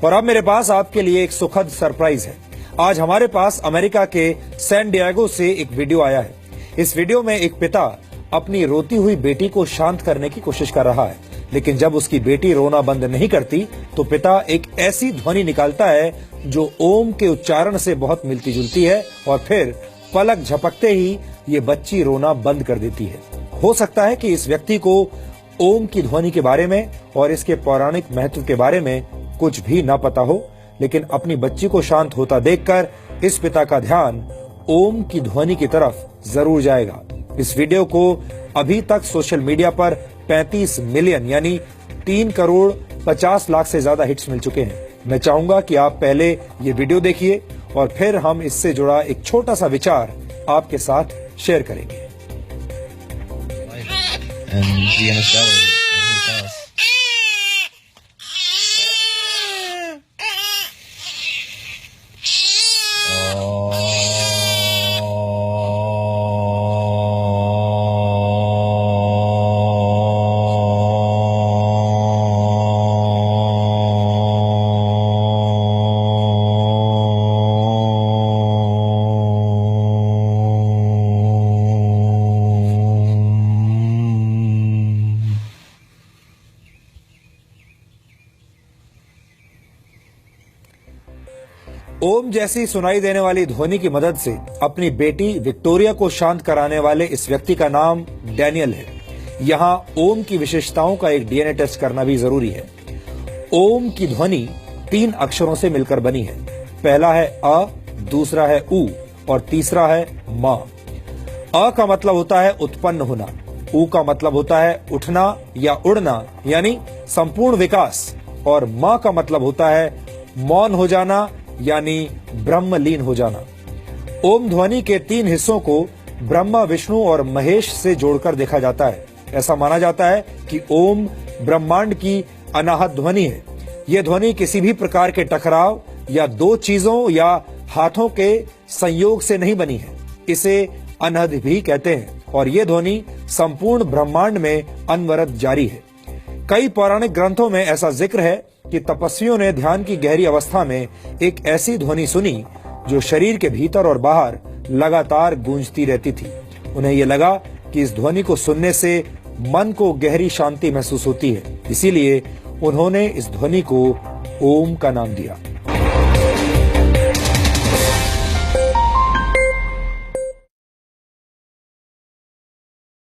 और अब मेरे पास आपके लिए एक सुखद सरप्राइज है। आज हमारे पास अमेरिका के सैन डिएगो से एक वीडियो आया है। इस वीडियो में एक पिता अपनी रोती हुई बेटी को शांत करने की कोशिश कर रहा है, लेकिन जब उसकी बेटी रोना बंद नहीं करती तो पिता एक ऐसी ध्वनि निकालता है जो ओम के उच्चारण से बहुत मिलती जुलती है और फिर पलक झपकते ही ये बच्ची रोना बंद कर देती है। हो सकता है कि इस व्यक्ति को ओम की ध्वनि के बारे में और इसके पौराणिक महत्व के बारे में कुछ भी न पता हो, लेकिन अपनी बच्ची को शांत होता देखकर इस पिता का ध्यान ओम की ध्वनि की तरफ जरूर जाएगा। इस वीडियो को अभी तक सोशल मीडिया पर 35 मिलियन यानी 3 करोड़ 50 लाख से ज्यादा हिट्स मिल चुके हैं। मैं चाहूंगा कि आप पहले ये वीडियो देखिए और फिर हम इससे जुड़ा एक छोटा सा विचार आपके साथ शेयर करेंगे। ओम जैसी सुनाई देने वाली ध्वनि की मदद से अपनी बेटी विक्टोरिया को शांत कराने वाले इस व्यक्ति का नाम डैनियल है। यहाँ ओम की विशेषताओं का एक डीएनए टेस्ट करना भी जरूरी है। ओम की ध्वनि 3 अक्षरों से मिलकर बनी है। पहला है अ, दूसरा है उ और तीसरा है मा। अ का मतलब होता है उत्पन्न होना, उ का मतलब होता है उठना या उड़ना यानी संपूर्ण विकास, और मा का मतलब होता है मौन हो जाना यानी ब्रह्मलीन हो जाना। ओम ध्वनि के 3 हिस्सों को ब्रह्मा, विष्णु और महेश से जोड़कर देखा जाता है। ऐसा माना जाता है कि ओम ब्रह्मांड की अनाहत ध्वनि है। यह ध्वनि किसी भी प्रकार के टकराव या 2 चीजों या हाथों के संयोग से नहीं बनी है। इसे अनहद भी कहते हैं और यह ध्वनि संपूर्ण ब्रह्मांड में अनवरत जारी है। कई पौराणिक ग्रंथों में ऐसा जिक्र है कि तपस्वियों ने ध्यान की गहरी अवस्था में एक ऐसी ध्वनि सुनी जो शरीर के भीतर और बाहर लगातार गूंजती रहती थी। उन्हें यह लगा कि इस ध्वनि को सुनने से मन को गहरी शांति महसूस होती है, इसीलिए उन्होंने इस ध्वनि को ओम का नाम दिया।